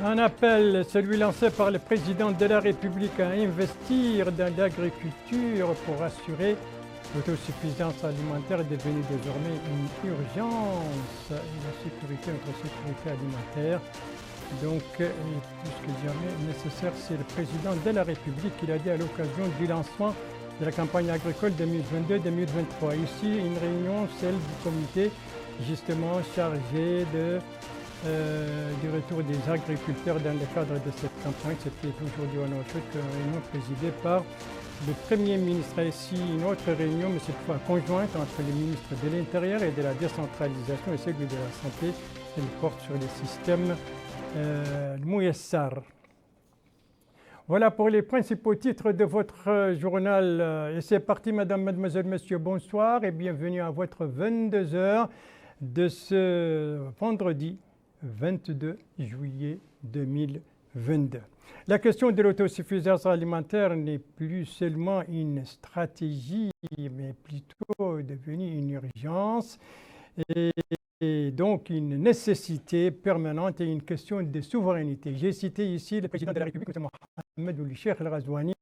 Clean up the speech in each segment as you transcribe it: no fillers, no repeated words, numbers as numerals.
Un appel, celui lancé par le président de la République à investir dans l'agriculture pour assurer l'autosuffisance alimentaire est devenu désormais une urgence. Et notre sécurité alimentaire, donc, est plus que jamais nécessaire. C'est le président de la République qui l'a dit à l'occasion du lancement de la campagne agricole 2022-2023. Ici, une réunion, celle du comité justement chargé du retour des agriculteurs dans le cadre de cette campagne. C'était aujourd'hui à Nouakchott, une réunion présidée par le Premier ministre. Ici, une autre réunion, mais cette fois conjointe entre les ministres de l'Intérieur et de la décentralisation et celui de la Santé. Elle porte sur les systèmes Mouyassar. Voilà pour les principaux titres de votre journal. Et c'est parti, madame, mademoiselle, monsieur, bonsoir et bienvenue à votre 22h de ce vendredi 22 juillet 2022. La question de l'autosuffisance alimentaire n'est plus seulement une stratégie, mais plutôt devenue une urgence et donc une nécessité permanente et une question de souveraineté. J'ai cité ici le président de la République, M. Mohamed Ould Cheikh El Ghazouani.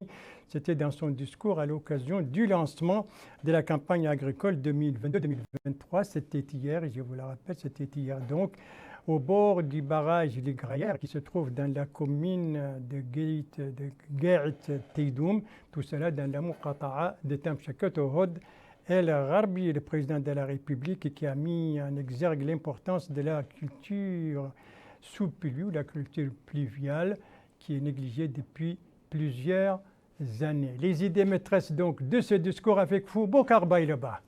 C'était dans son discours à l'occasion du lancement de la campagne agricole 2022-2023. C'était hier, et je vous le rappelle, c'était hier donc, au bord du barrage Les Graillères qui se trouve dans la commune de Gaït Teidoum, tout cela dans la Muqata'a de Tamchakat Ohod El Gharbi, le président de la République, qui a mis en exergue l'importance de la culture sous pluie, la culture pluviale, qui est négligée depuis plusieurs années. Les idées maîtresses donc de ce discours avec vous, Bokar Baïleba.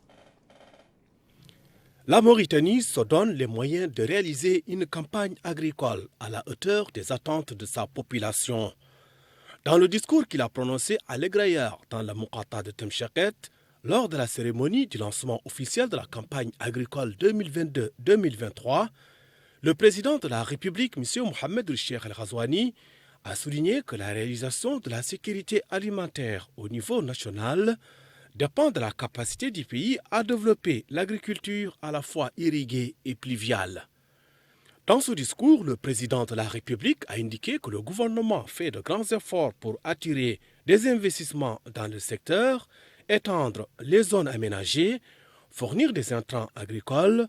La Mauritanie se donne les moyens de réaliser une campagne agricole à la hauteur des attentes de sa population. Dans le discours qu'il a prononcé à l'Egrailleur dans la Muqata'a de Temchaket, lors de la cérémonie du lancement officiel de la campagne agricole 2022-2023, le président de la République, M. Mohamed Ould Cheikh El Ghazouani, a souligné que la réalisation de la sécurité alimentaire au niveau national dépend de la capacité du pays à développer l'agriculture à la fois irriguée et pluviale. Dans ce discours, le président de la République a indiqué que le gouvernement fait de grands efforts pour attirer des investissements dans le secteur, étendre les zones aménagées, fournir des intrants agricoles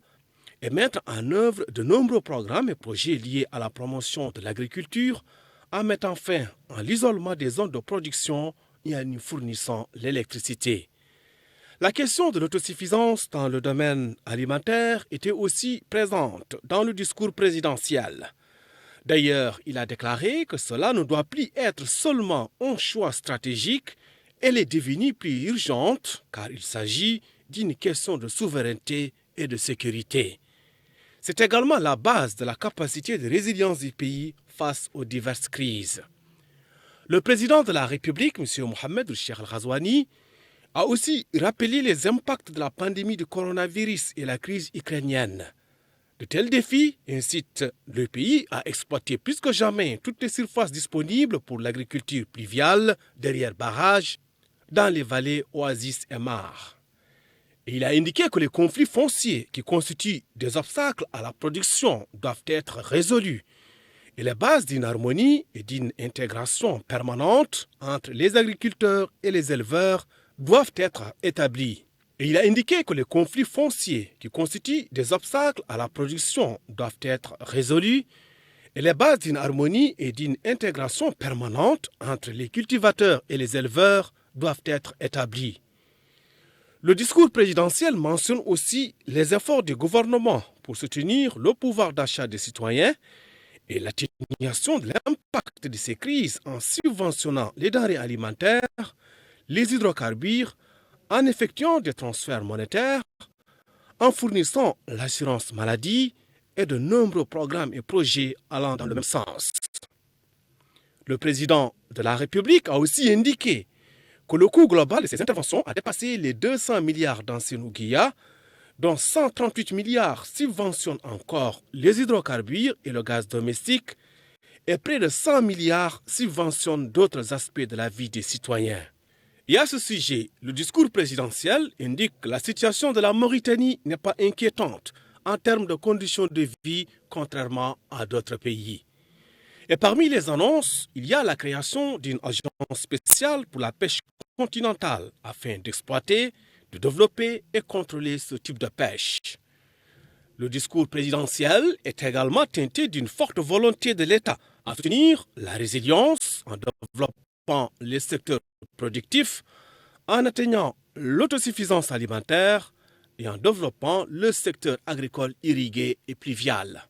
et mettre en œuvre de nombreux programmes et projets liés à la promotion de l'agriculture en mettant fin à l'isolement des zones de production et en y fournissant l'électricité. La question de l'autosuffisance dans le domaine alimentaire était aussi présente dans le discours présidentiel. D'ailleurs, il a déclaré que cela ne doit plus être seulement un choix stratégique, elle est devenue plus urgente car il s'agit d'une question de souveraineté et de sécurité. C'est également la base de la capacité de résilience du pays face aux diverses crises. Le président de la République, M. Mohamed Ould Cheikh El Ghazouani, a aussi rappelé les impacts de la pandémie du coronavirus et la crise ukrainienne. De tels défis incitent le pays à exploiter plus que jamais toutes les surfaces disponibles pour l'agriculture pluviale derrière barrages, dans les vallées oasis et mares. Et il a indiqué que les conflits fonciers qui constituent des obstacles à la production doivent être résolus et les bases d'une harmonie et d'une intégration permanente entre les agriculteurs et les éleveurs doivent être établies. Et il a indiqué que les conflits fonciers qui constituent des obstacles à la production doivent être résolus et les bases d'une harmonie et d'une intégration permanente entre les cultivateurs et les éleveurs doivent être établies. Le discours présidentiel mentionne aussi les efforts du gouvernement pour soutenir le pouvoir d'achat des citoyens et l'atténuation de l'impact de ces crises en subventionnant les denrées alimentaires, les hydrocarbures, en effectuant des transferts monétaires, en fournissant l'assurance maladie et de nombreux programmes et projets allant dans le même sens. Le président de la République a aussi indiqué que le coût global de ces interventions a dépassé les 200 milliards d'anciens ouguiya, dont 138 milliards subventionnent encore les hydrocarbures et le gaz domestique, et près de 100 milliards subventionnent d'autres aspects de la vie des citoyens. Et à ce sujet, le discours présidentiel indique que la situation de la Mauritanie n'est pas inquiétante en termes de conditions de vie, contrairement à d'autres pays. Et parmi les annonces, il y a la création d'une agence spéciale pour la pêche continentale afin d'exploiter, de développer et contrôler ce type de pêche. Le discours présidentiel est également teinté d'une forte volonté de l'État à soutenir la résilience en développant les secteurs productifs, en atteignant l'autosuffisance alimentaire et en développant le secteur agricole irrigué et pluvial.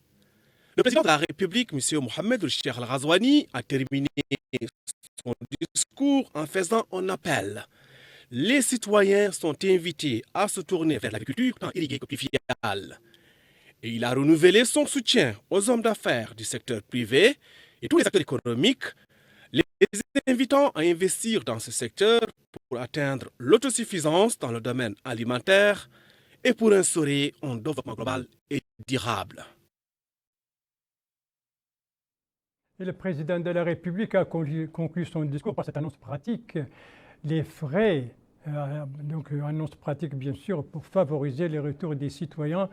Le président de la République, M. Mohamed Cheikh Al-Ghazouani, a terminé son discours en faisant un appel. Les citoyens sont invités à se tourner vers l'agriculture tant irriguée que pluviale. Et il a renouvelé son soutien aux hommes d'affaires du secteur privé et tous les acteurs économiques, les invitant à investir dans ce secteur pour atteindre l'autosuffisance dans le domaine alimentaire et pour instaurer un développement global et durable. Et le président de la République a conclu son discours par cette annonce pratique. Les frais, donc annonce pratique bien sûr pour favoriser le retour des citoyens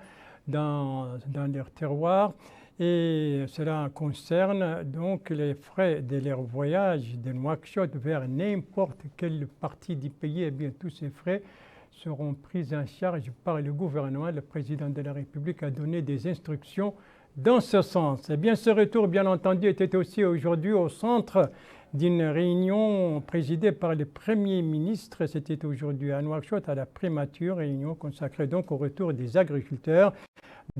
dans leur terroir. Et cela concerne donc les frais de leur voyage de Nouakchott vers n'importe quelle partie du pays. Et bien tous ces frais seront pris en charge par le gouvernement. Le président de la République a donné des instructions dans ce sens. Et bien ce retour, bien entendu, était aussi aujourd'hui au centre d'une réunion présidée par le Premier ministre. C'était aujourd'hui à Nouakchott, à la primature, réunion consacrée donc au retour des agriculteurs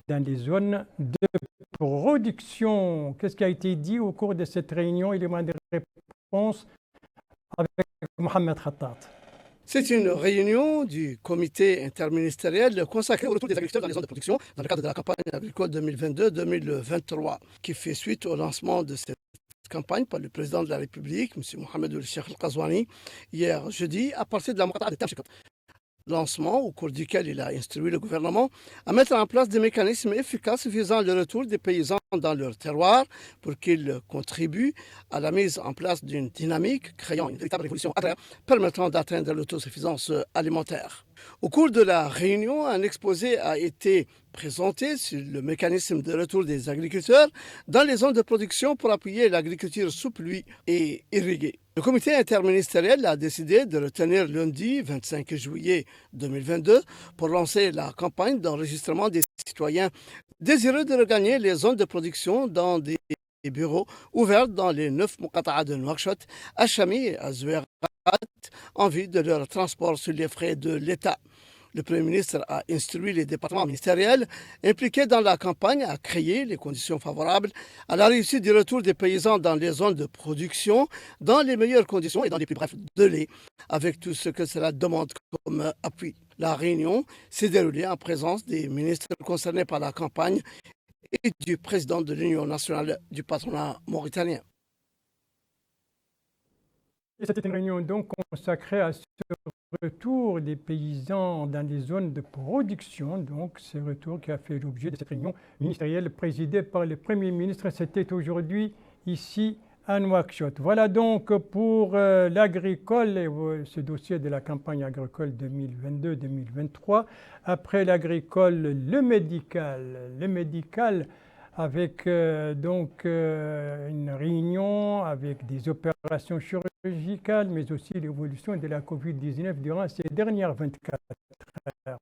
dans les zones de production. Qu'est-ce qui a été dit au cours de cette réunion? Il y a des réponses avec Mohamed Khattat. C'est une réunion du comité interministériel consacré au retour des agriculteurs dans les zones de production dans le cadre de la campagne agricole 2022-2023 qui fait suite au lancement de cette campagne par le président de la République, M. Mohamed Cheikh Al-Ghazouani, hier jeudi à partir de la Mouqata'a de Tamchikat. Lancement au cours duquel il a instruit le gouvernement à mettre en place des mécanismes efficaces visant le retour des paysans dans leur terroir pour qu'ils contribuent à la mise en place d'une dynamique créant une véritable révolution agraire permettant d'atteindre l'autosuffisance alimentaire. Au cours de la réunion, un exposé a été présenté sur le mécanisme de retour des agriculteurs dans les zones de production pour appuyer l'agriculture sous pluie et irriguée. Le comité interministériel a décidé de retenir lundi 25 juillet 2022 pour lancer la campagne d'enregistrement des citoyens désireux de regagner les zones de production dans des bureaux ouverts dans les 9 Mouqata'a de Nouakchott, à Chami et à Zouérat en vue de leur transport sur les frais de l'État. Le Premier ministre a instruit les départements ministériels impliqués dans la campagne à créer les conditions favorables à la réussite du retour des paysans dans les zones de production dans les meilleures conditions et dans les plus brefs délais, avec tout ce que cela demande comme appui. La réunion s'est déroulée en présence des ministres concernés par la campagne et du président de l'Union nationale du patronat mauritanien. Et c'était une réunion donc consacrée à ce retour des paysans dans les zones de production. Donc, ce retour qui a fait l'objet de cette réunion ministérielle présidée par le Premier ministre. C'était aujourd'hui ici à Nouakchott. Voilà donc pour l'agricole et ce dossier de la campagne agricole 2022-2023. Après l'agricole, le médical. Le médical avec une réunion avec des opérations chirurgicales, mais aussi l'évolution de la Covid-19 durant ces dernières 24 heures.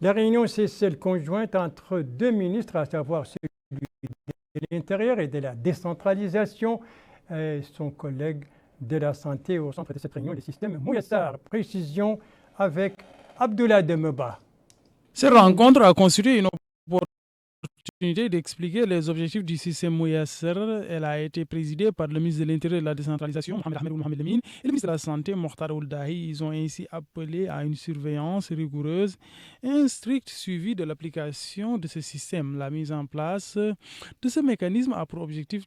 La réunion, c'est celle conjointe entre deux ministres, à savoir celui de l'Intérieur et de la décentralisation, et son collègue de la santé au centre de cette réunion, le système Mouyassar. Précision avec Abdoulaye Demeba. Cette rencontre a constitué une opportunité d'expliquer les objectifs du système Mouyassar. Elle a été présidée par le ministre de l'Intérieur et de la décentralisation, Mohamed Ahmed Mohamed Lamine, et le ministre de la Santé, Mokhtar Ould Dahi. Ils ont ainsi appelé à une surveillance rigoureuse et un strict suivi de l'application de ce système. La mise en place de ce mécanisme a pour objectif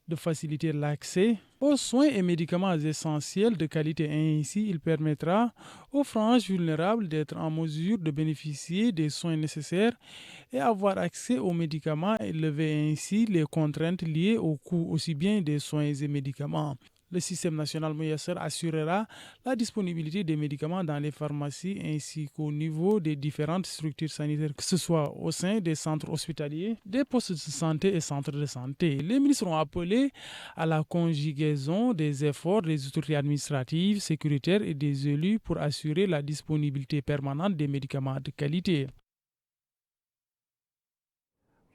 de faciliter l'accès aux soins et médicaments essentiels de qualité. Ainsi, il permettra aux franges vulnérables d'être en mesure de bénéficier des soins nécessaires et avoir accès aux médicaments et lever ainsi les contraintes liées au coût aussi bien des soins et médicaments. Le système national Mouyasser assurera la disponibilité des médicaments dans les pharmacies ainsi qu'au niveau des différentes structures sanitaires, que ce soit au sein des centres hospitaliers, des postes de santé et centres de santé. Les ministres ont appelé à la conjugaison des efforts des autorités administratives, sécuritaires et des élus pour assurer la disponibilité permanente des médicaments de qualité.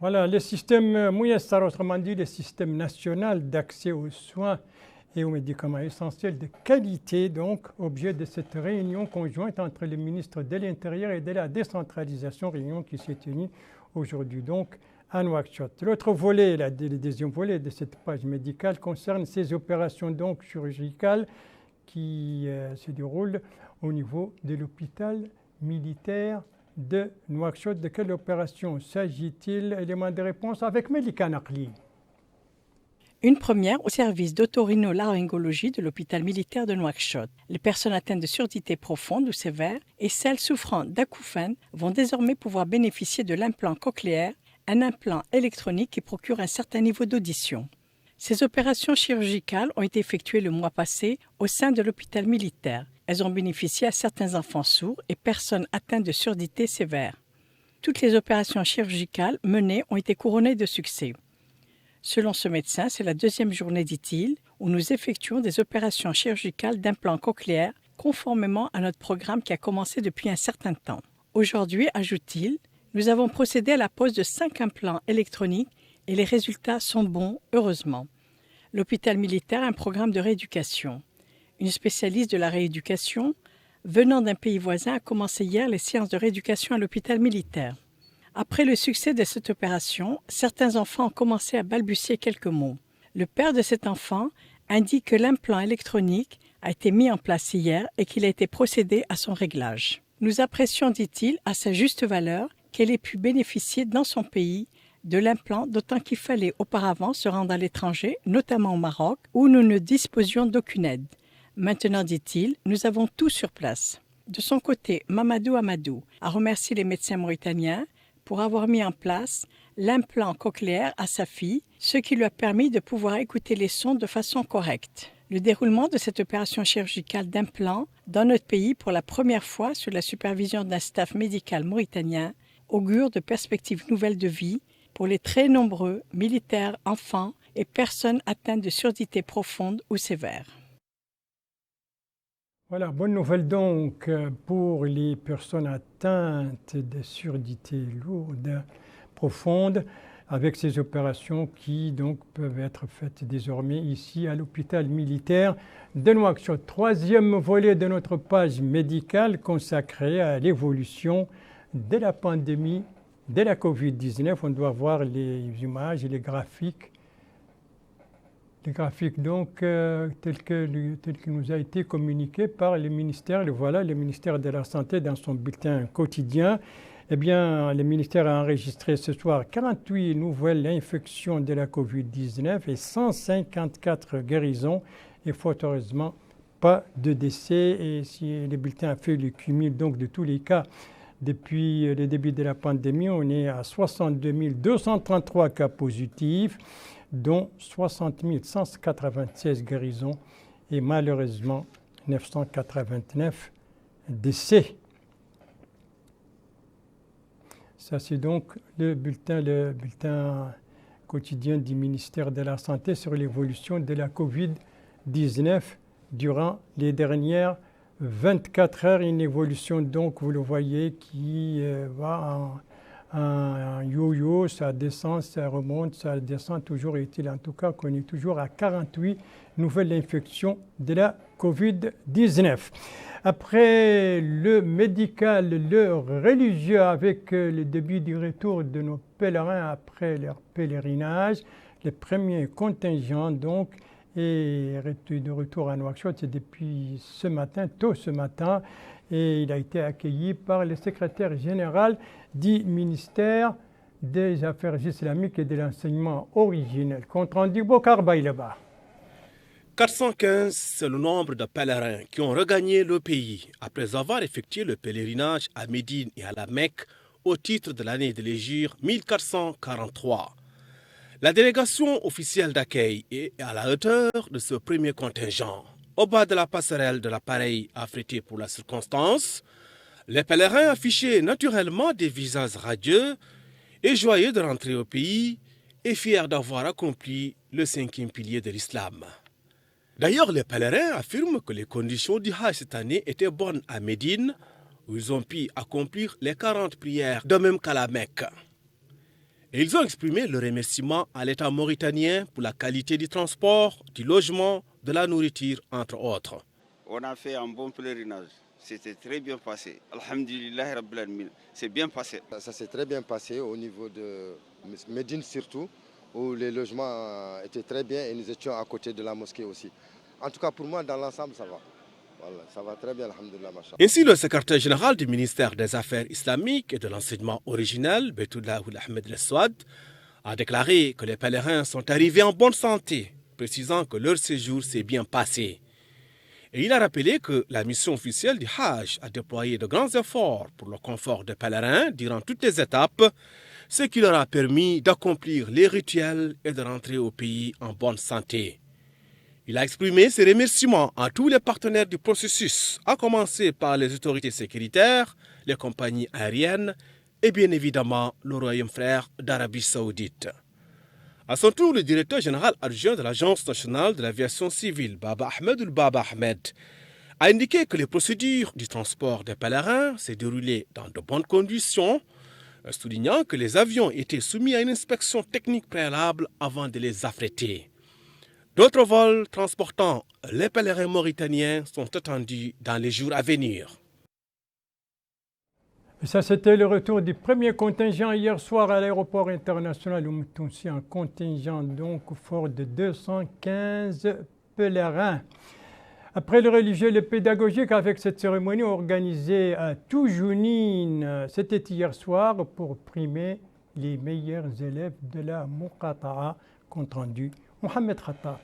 Voilà, le système Mouyasser, autrement dit le système national d'accès aux soins et aux médicaments essentiels de qualité, donc objet de cette réunion conjointe entre le ministre de l'Intérieur et de la décentralisation, réunion qui s'est tenue aujourd'hui donc à Nouakchott. L'autre volet, le deuxième volet de cette page médicale concerne ces opérations donc chirurgicales qui se déroulent au niveau de l'hôpital militaire de Nouakchott. De quelle opération s'agit-il? Élément de réponse avec Melika Nakli. Une première au service d'autorinolaryngologie de l'hôpital militaire de Nouakchott. Les personnes atteintes de surdité profonde ou sévère et celles souffrant d'acouphènes vont désormais pouvoir bénéficier de l'implant cochléaire, un implant électronique qui procure un certain niveau d'audition. Ces opérations chirurgicales ont été effectuées le mois passé au sein de l'hôpital militaire. Elles ont bénéficié à certains enfants sourds et personnes atteintes de surdité sévère. Toutes les opérations chirurgicales menées ont été couronnées de succès. Selon ce médecin, c'est la deuxième journée, dit-il, où nous effectuons des opérations chirurgicales d'implants cochléaires conformément à notre programme qui a commencé depuis un certain temps. Aujourd'hui, ajoute-t-il, nous avons procédé à la pose de 5 implants électroniques et les résultats sont bons, heureusement. L'hôpital militaire a un programme de rééducation. Une spécialiste de la rééducation, venant d'un pays voisin, a commencé hier les séances de rééducation à l'hôpital militaire. Après le succès de cette opération, certains enfants ont commencé à balbutier quelques mots. Le père de cet enfant indique que l'implant électronique a été mis en place hier et qu'il a été procédé à son réglage. Nous apprécions, dit-il, à sa juste valeur qu'elle ait pu bénéficier dans son pays de l'implant, d'autant qu'il fallait auparavant se rendre à l'étranger, notamment au Maroc, où nous ne disposions d'aucune aide. Maintenant, dit-il, nous avons tout sur place. De son côté, Mamadou Amadou a remercié les médecins mauritaniens pour avoir mis en place l'implant cochléaire à sa fille, ce qui lui a permis de pouvoir écouter les sons de façon correcte. Le déroulement de cette opération chirurgicale d'implant dans notre pays pour la première fois sous la supervision d'un staff médical mauritanien augure de perspectives nouvelles de vie pour les très nombreux militaires, enfants et personnes atteintes de surdité profonde ou sévère. Voilà, bonne nouvelle donc pour les personnes atteintes de surdité lourde, profonde, avec ces opérations qui donc peuvent être faites désormais ici à l'hôpital militaire de Nouakchott. Troisième volet de notre page médicale consacrée à l'évolution de la pandémie de la Covid-19. On doit voir les images et les graphiques. Les graphiques donc tels que nous a été communiqué par le ministère. Voilà, le ministère de la Santé dans son bulletin quotidien. Eh bien, le ministère a enregistré ce soir 48 nouvelles infections de la Covid-19 et 154 guérisons. Et fort heureusement, pas de décès. Et si le bulletin a fait le cumul donc de tous les cas depuis le début de la pandémie, on est à 62 233 cas positifs, dont 60 196 guérisons et malheureusement 989 décès. Ça, c'est donc le bulletin quotidien du ministère de la Santé sur l'évolution de la Covid-19 durant les dernières 24 heures. Une évolution, donc, vous le voyez, qui va en yo-yo, ça descend, ça remonte, ça descend toujours. Est-il en tout cas qu'on est toujours à 48 nouvelles infections de la Covid-19. Après le médical, le religieux, avec le début du retour de nos pèlerins après leur pèlerinage, les premiers contingents donc, et de retour à Nouakchott, c'est depuis ce matin, tôt ce matin, et il a été accueilli par le secrétaire général du ministère des affaires islamiques et de l'enseignement originel. Compte rendu Bokar Baïleba. 415, c'est le nombre de pèlerins qui ont regagné le pays après avoir effectué le pèlerinage à Médine et à la Mecque au titre de l'année de l'Hégire 1443. La délégation officielle d'accueil est à la hauteur de ce premier contingent. Au bas de la passerelle de l'appareil affrété pour la circonstance, les pèlerins affichaient naturellement des visages radieux et joyeux de rentrer au pays et fiers d'avoir accompli le 5e pilier de l'islam. D'ailleurs, les pèlerins affirment que les conditions du Hajj cette année étaient bonnes à Médine, où ils ont pu accomplir les 40 prières, de même qu'à la Mecque. Et ils ont exprimé le remerciement à l'État mauritanien pour la qualité du transport, du logement, de la nourriture, entre autres. On a fait un bon pèlerinage. C'était très bien passé. Alhamdulillah Rabbil Alamin. C'est bien passé. Ça s'est très bien passé au niveau de Médine surtout, où les logements étaient très bien et nous étions à côté de la mosquée aussi. En tout cas, pour moi, dans l'ensemble, ça va. Voilà, ça va très bien, alhamdulillah, machallah. Ainsi, le secrétaire général du ministère des Affaires islamiques et de l'enseignement originel, Betoullah Ahmed El-Swad, a déclaré que les pèlerins sont arrivés en bonne santé, précisant que leur séjour s'est bien passé. Et il a rappelé que la mission officielle du Hajj a déployé de grands efforts pour le confort des pèlerins durant toutes les étapes, ce qui leur a permis d'accomplir les rituels et de rentrer au pays en bonne santé. Il a exprimé ses remerciements à tous les partenaires du processus, à commencer par les autorités sécuritaires, les compagnies aériennes et bien évidemment le Royaume frère d'Arabie Saoudite. À son tour, le directeur général adjoint de l'Agence nationale de l'aviation civile, Baba Ahmed, a indiqué que les procédures du transport des pèlerins s'est déroulées dans de bonnes conditions, soulignant que les avions étaient soumis à une inspection technique préalable avant de les affréter. D'autres vols transportant les pèlerins mauritaniens sont attendus dans les jours à venir. Et ça, c'était le retour du premier contingent hier soir à l'aéroport international où nous aussi un contingent donc fort de 215 pèlerins. Après le religieux et le pédagogique, avec cette cérémonie organisée à Toujounine, c'était hier soir pour primer les meilleurs élèves de la Muqata'a, compte rendu Mohamed Khattat.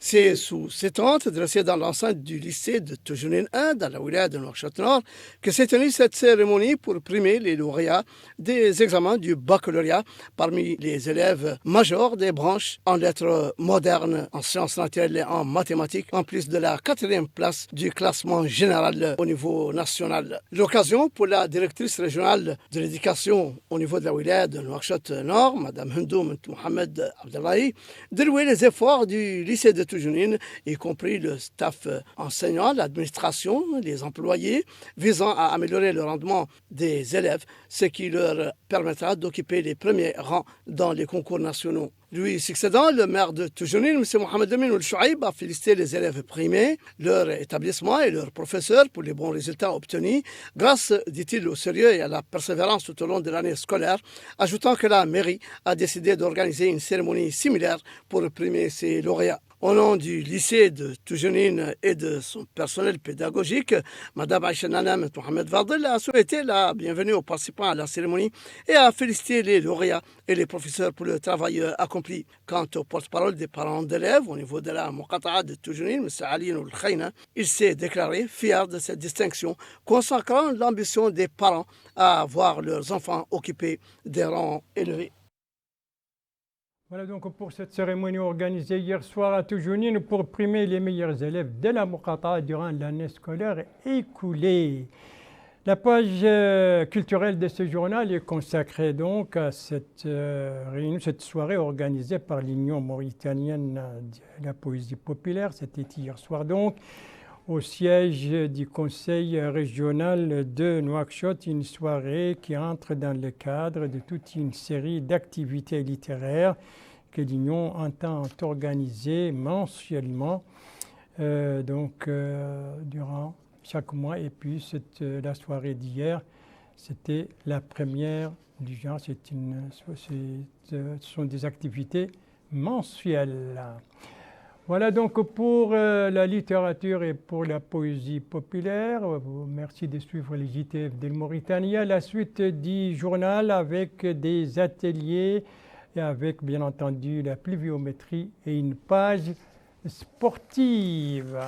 C'est sous ces tentes dressées dans l'enceinte du lycée de Toujounine 1 dans la wilaya de Nouakchott-Nord que s'est tenue cette cérémonie pour primer les lauréats des examens du baccalauréat parmi les élèves majors des branches en lettres modernes, en sciences naturelles et en mathématiques, en plus de la 4e place du classement général au niveau national. L'occasion pour la directrice régionale de l'éducation au niveau de la wilaya de Nouakchott-Nord, Mme Hendoum Mohamed Abdallahi, de louer les efforts du lycée de Toujounine, y compris le staff enseignant, l'administration, les employés, visant à améliorer le rendement des élèves, ce qui leur permettra d'occuper les premiers rangs dans les concours nationaux. Lui succédant, le maire de Toujounine, M. Mohamed Amin Oul-Chouaïb, a félicité les élèves primés, leur établissement et leurs professeurs pour les bons résultats obtenus, grâce, dit-il, au sérieux et à la persévérance tout au long de l'année scolaire, ajoutant que la mairie a décidé d'organiser une cérémonie similaire pour primer ses lauréats. Au nom du lycée de Toujounine et de son personnel pédagogique, Mme Aïcha Nanam Mohamed Vardel a souhaité la bienvenue aux participants à la cérémonie et a félicité les lauréats et les professeurs pour le travail accompli. Quant au porte-parole des parents d'élèves au niveau de la Muqata'a de Toujounine, M. Ali Noul Khayna, il s'est déclaré fier de cette distinction, consacrant l'ambition des parents à voir leurs enfants occupés des rangs élevés. Voilà donc pour cette cérémonie organisée hier soir à Toujounine pour primer les meilleurs élèves de la Muqata'a durant l'année scolaire écoulée. La page culturelle de ce journal est consacrée donc à cette réunion, cette soirée organisée par l'Union mauritanienne de la poésie populaire. C'était hier soir donc au siège du conseil régional de Nouakchott, une soirée qui entre dans le cadre de toute une série d'activités littéraires que l'Union entend organiser mensuellement durant chaque mois. Et puis la soirée d'hier, c'était la première du genre. Ce sont des activités mensuelles. Voilà donc pour la littérature et pour la poésie populaire. Merci de suivre les JTF de Mauritanie. La suite du journal avec des ateliers et avec bien entendu la pluviométrie et une page sportive.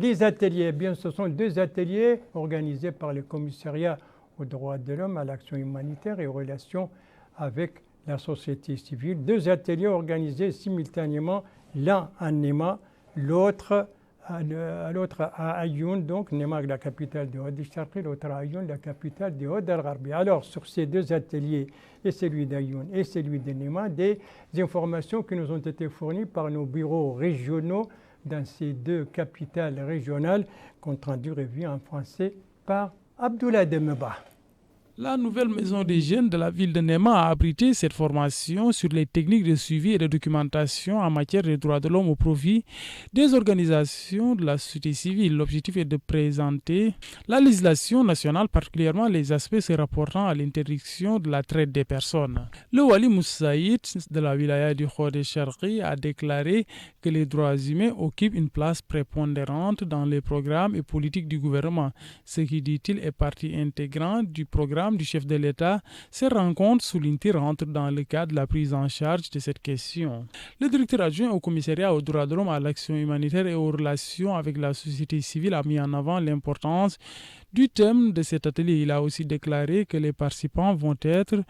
Les ateliers, eh bien, ce sont 2 ateliers organisés par le commissariat aux droits de l'homme, à l'action humanitaire et aux relations avec la société civile. 2 ateliers organisés simultanément, l'un à Nema, l'autre à Ayoun, donc Nema, la capitale de Hod-el-Sharqi, l'autre à Ayoun, la capitale de Hod-el-Gharbi. Alors, sur ces 2 ateliers, et celui d'Ayoun et celui de Nema, des informations qui nous ont été fournies par nos bureaux régionaux dans ces 2 capitales régionales, compte rendu revu en français par Abdoulaye Demeba. La nouvelle maison des jeunes de la ville de Nema a abrité cette formation sur les techniques de suivi et de documentation en matière de droits de l'homme au profit des organisations de la société civile. L'objectif est de présenter la législation nationale, particulièrement les aspects se rapportant à l'interdiction de la traite des personnes. Le Wali Moussaïd de la wilaya du Hod-el-Sharqi a déclaré que les droits humains occupent une place prépondérante dans les programmes et politiques du gouvernement, ce qui, dit-il, est partie intégrante du programme du chef de l'État. Ces rencontres, souligne-t-il, rentrent dans le cadre de la prise en charge de cette question. Le directeur adjoint au commissariat aux droits de l'homme, à l'action humanitaire et aux relations avec la société civile a mis en avant l'importance du thème de cet atelier. Il a aussi déclaré que les participants vont être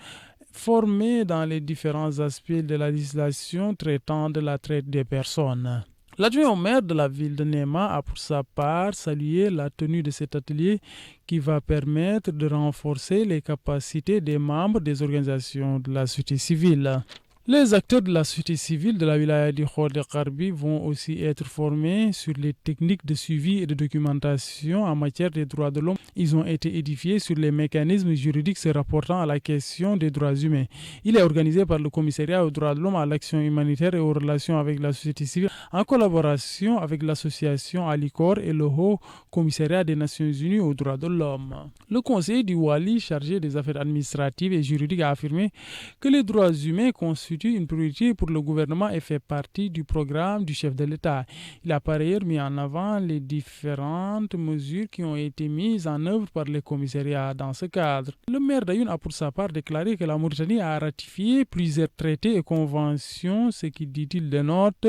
formés dans les différents aspects de la législation traitant de la traite des personnes. L'adjoint au maire de la ville de Nema a pour sa part salué la tenue de cet atelier qui va permettre de renforcer les capacités des membres des organisations de la société civile. Les acteurs de la société civile de la wilaya du Hod-el-Gharbi vont aussi être formés sur les techniques de suivi et de documentation en matière des droits de l'homme. Ils ont été édifiés sur les mécanismes juridiques se rapportant à la question des droits humains. Il est organisé par le commissariat aux droits de l'homme, à l'action humanitaire et aux relations avec la société civile en collaboration avec l'association Alicor et le Haut Commissariat des Nations Unies aux droits de l'homme. Le conseiller du Wali chargé des affaires administratives et juridiques a affirmé que les droits humains constituent une priorité pour le gouvernement et fait partie du programme du chef de l'État. Il a par ailleurs mis en avant les différentes mesures qui ont été mises en œuvre par le commissariat dans ce cadre. Le maire d'Ayoun a pour sa part déclaré que la Mauritanie a ratifié plusieurs traités et conventions, ce qui, dit-il, dénote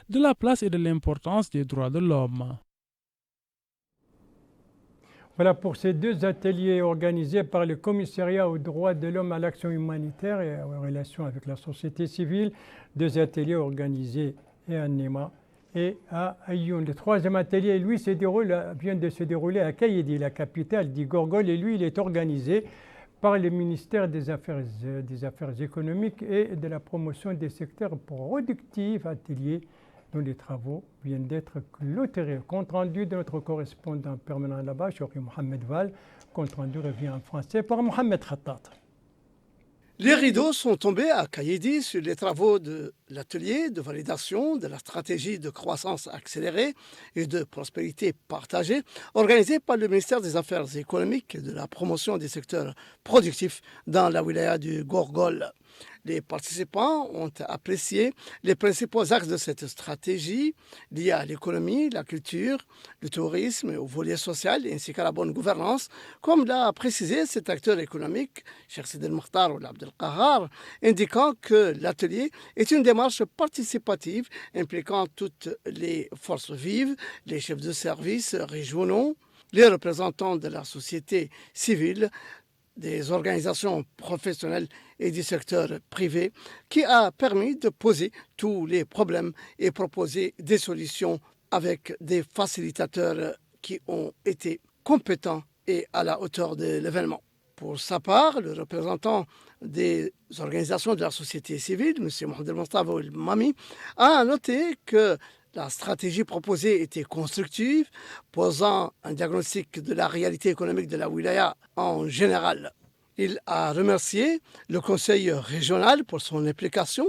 de la place et de l'importance des droits de l'homme. Voilà pour ces 2 ateliers organisés par le commissariat aux droits de l'homme, à l'action humanitaire et en relation avec la société civile. 2 ateliers organisés à Nema et à Ayoun. Le 3e atelier, lui, vient de se dérouler à Kayedi, la capitale du Gorgol, et lui, il est organisé par le ministère des Affaires économiques et de la promotion des secteurs productifs. Atelier dont les travaux viennent d'être clôturés. Compte rendu de notre correspondant permanent là-bas, Chokri Mohamed Val. Compte rendu revient en français par Mohamed Khattat. Les rideaux sont tombés à Kayedi sur les travaux de l'atelier de validation de la stratégie de croissance accélérée et de prospérité partagée organisé par le ministère des Affaires économiques et de la promotion des secteurs productifs dans la wilaya du Gorgol. Les participants ont apprécié les principaux axes de cette stratégie liés à l'économie, la culture, le tourisme et au volet social, ainsi qu'à la bonne gouvernance, comme l'a précisé cet acteur économique, Cheikh Sidi El-Mokhtar ou Abdel Qahar, indiquant que l'atelier est une démarche participative impliquant toutes les forces vives, les chefs de service régionaux, les représentants de la société civile, des organisations professionnelles et du secteur privé, qui a permis de poser tous les problèmes et proposer des solutions avec des facilitateurs qui ont été compétents et à la hauteur de l'événement. Pour sa part, le représentant des organisations de la société civile, M. Mohamed El-Mostafa El-Mami, a noté que la stratégie proposée était constructive, posant un diagnostic de la réalité économique de la wilaya en général. Il a remercié le conseil régional pour son implication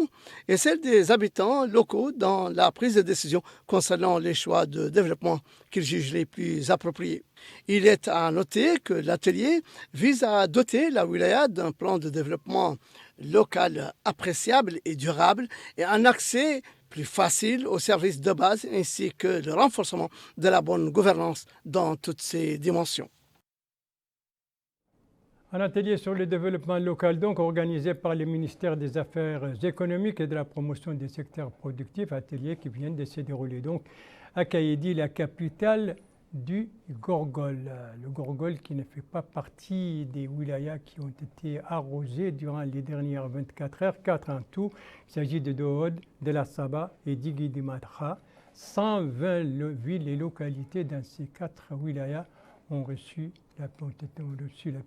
et celle des habitants locaux dans la prise de décision concernant les choix de développement qu'il juge les plus appropriés. Il est à noter que l'atelier vise à doter la wilaya d'un plan de développement local appréciable et durable et un accès plus facile aux services de base ainsi que le renforcement de la bonne gouvernance dans toutes ses dimensions. Un atelier sur le développement local, donc organisé par le ministère des Affaires économiques et de la promotion des secteurs productifs, atelier qui vient de se dérouler donc à Kaïdi, la capitale du Gorgol. Le Gorgol qui ne fait pas partie des wilayas qui ont été arrosés durant les dernières 24 heures, 4 en tout. Il s'agit de Dohod, de la Saba et d'Iguidimadra. 120 villes et localités dans ces 4 wilayas ont reçu la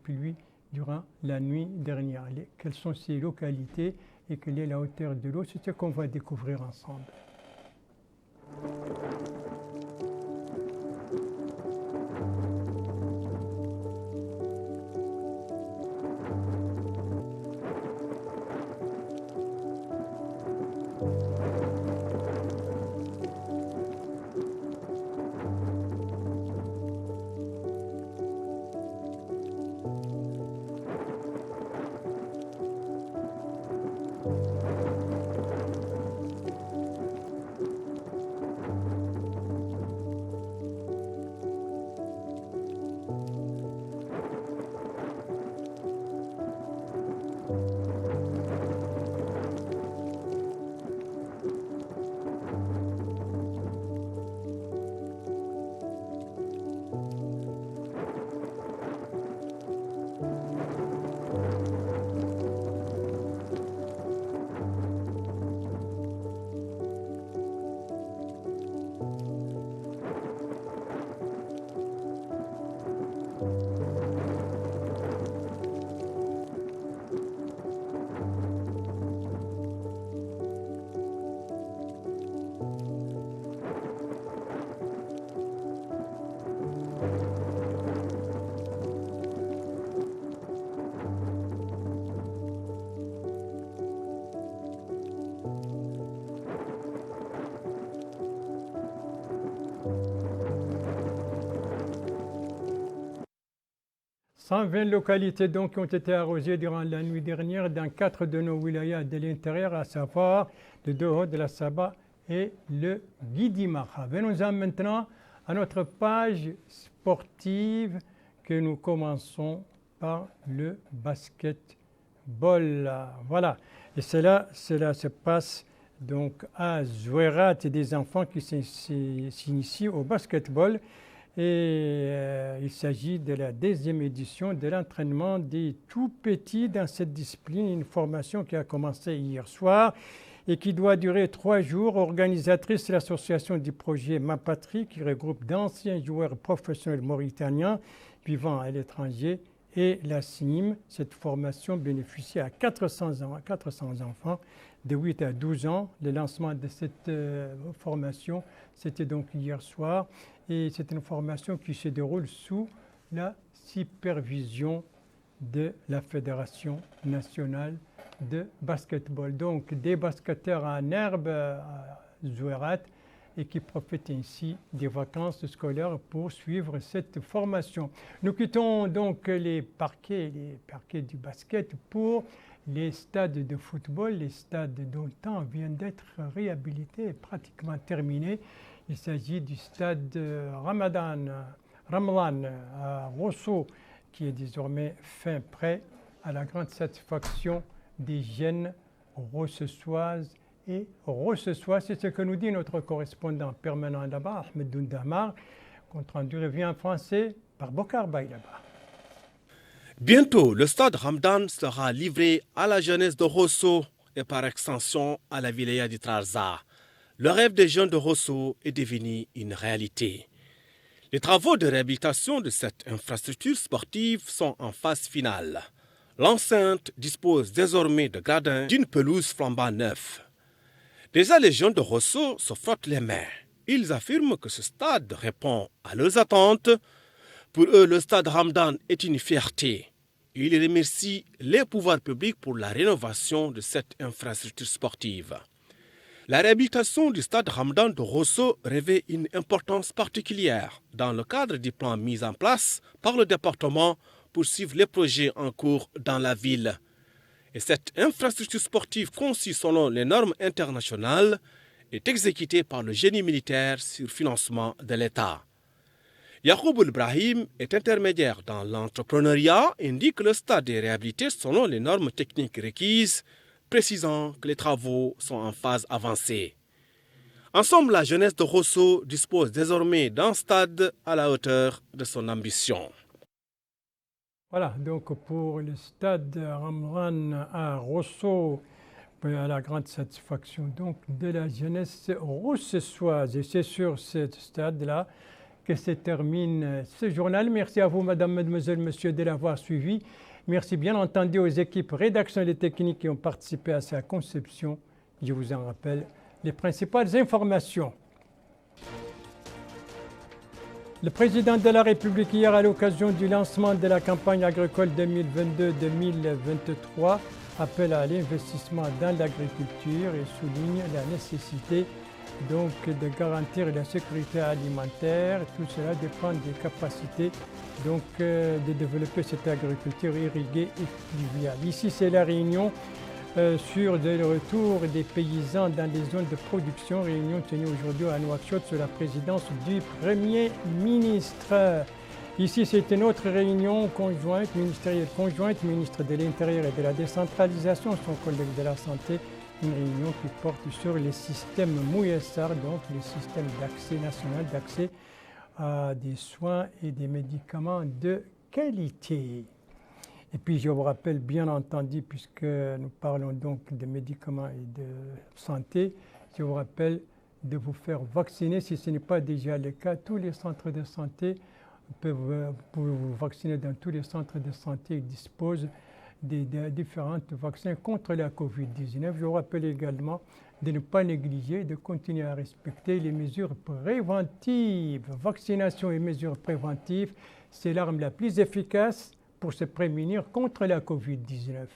pluie durant la nuit dernière. Quelles sont ces localités et quelle est la hauteur de l'eau? C'est ce qu'on va découvrir ensemble. 120 localités donc qui ont été arrosées durant la nuit dernière dans 4 de nos wilayas de l'intérieur, à savoir le Dohod, la Saba et le Guidimara. Venons-en maintenant à notre page sportive que nous commençons par le basketball. Voilà, et cela se passe donc à Zouerat, des enfants qui s'initient au basketball. Et il s'agit de la 2e édition de l'entraînement des tout petits dans cette discipline, une formation qui a commencé hier soir et qui doit durer 3 jours. Organisatrice, l'association du projet Ma Patrie, qui regroupe d'anciens joueurs professionnels mauritaniens vivant à l'étranger, et la SNIM. Cette formation bénéficie à 400 enfants de 8 à 12 ans. Le lancement de cette formation, c'était donc hier soir. Et c'est une formation qui se déroule sous la supervision de la Fédération nationale de basketball. Donc des basketteurs en herbe à Zouerat et qui profitent ainsi des vacances scolaires pour suivre cette formation. Nous quittons donc les parquets du basket pour les stades de football. Les stades dont le temps vient d'être réhabilités et pratiquement terminés. Il s'agit du stade Ramadan à Rosso, qui est désormais fin prêt, à la grande satisfaction des jeunes rossessoises et rossessois. C'est ce que nous dit notre correspondant permanent là-bas, Ahmed Doundamar. Compte rendu revient en français par Bokar Baïlaba. Bientôt, le stade Ramadan sera livré à la jeunesse de Rosso et par extension à la wilaya de Trarza. Le rêve des jeunes de Rosso est devenu une réalité. Les travaux de réhabilitation de cette infrastructure sportive sont en phase finale. L'enceinte dispose désormais de gradins d'une pelouse flambant neuve. Déjà, les jeunes de Rosso se frottent les mains. Ils affirment que ce stade répond à leurs attentes. Pour eux, le stade Ramadan est une fierté. Ils remercient les pouvoirs publics pour la rénovation de cette infrastructure sportive. La réhabilitation du stade Ramadan de Rosso revêt une importance particulière dans le cadre du plan mis en place par le département pour suivre les projets en cours dans la ville. Et cette infrastructure sportive conçue selon les normes internationales est exécuté par le génie militaire sur financement de l'État. Yacoub Ibrahim est intermédiaire dans l'entrepreneuriat et indique que le stade est réhabilité selon les normes techniques requises, précisant que les travaux sont en phase avancée. En somme, la jeunesse de Rosso dispose désormais d'un stade à la hauteur de son ambition. Voilà, donc pour le stade Ramran à Rosso, à la grande satisfaction donc de la jeunesse rossessoise. Et c'est sur ce stade-là que se termine ce journal. Merci à vous, madame, mademoiselle, monsieur, de l'avoir suivi. Merci bien entendu aux équipes rédaction et techniques qui ont participé à sa conception. Je vous en rappelle les principales informations. Le président de la République, hier, à l'occasion du lancement de la campagne agricole 2022-2023, appelle à l'investissement dans l'agriculture et souligne la nécessité donc de garantir la sécurité alimentaire. Tout cela dépend des capacités donc de développer cette agriculture irriguée et fluviale. Ici, c'est la réunion sur le retour des paysans dans les zones de production, réunion tenue aujourd'hui à Nouakchott sous la présidence du Premier ministre. Ici, c'est une autre réunion conjointe, ministérielle conjointe, ministre de l'Intérieur et de la décentralisation, son collègue de la Santé, une réunion qui porte sur les systèmes Mouyassar, donc les systèmes d'accès national, d'accès à des soins et des médicaments de qualité. Et puis, je vous rappelle, bien entendu, puisque nous parlons donc de médicaments et de santé, je vous rappelle de vous faire vacciner si ce n'est pas déjà le cas. Tous les centres de santé vous pouvez vous vacciner dans tous les centres de santé qui disposent des différents vaccins contre la COVID-19. Je vous rappelle également de ne pas négliger, de continuer à respecter les mesures préventives. Vaccination et mesures préventives, c'est l'arme la plus efficace pour se prémunir contre la COVID-19.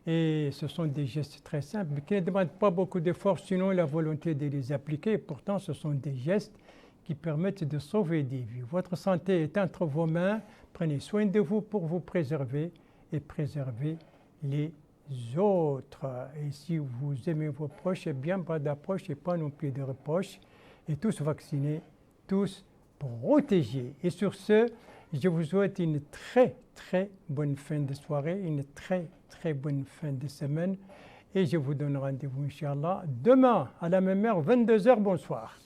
Et ce sont des gestes très simples qui ne demandent pas beaucoup d'efforts, sinon la volonté de les appliquer. Et pourtant, ce sont des gestes qui permettent de sauver des vies. Votre santé est entre vos mains. Prenez soin de vous pour vous préserver et préserver les autres. Et si vous aimez vos proches, eh bien, pas d'approche et pas non plus de reproches. Et tous vaccinés, tous protégés. Et sur ce, je vous souhaite une très, très bonne fin de soirée, une très, très bonne fin de semaine. Et je vous donne rendez-vous, Inch'Allah, demain à la même heure, 22h. Bonsoir.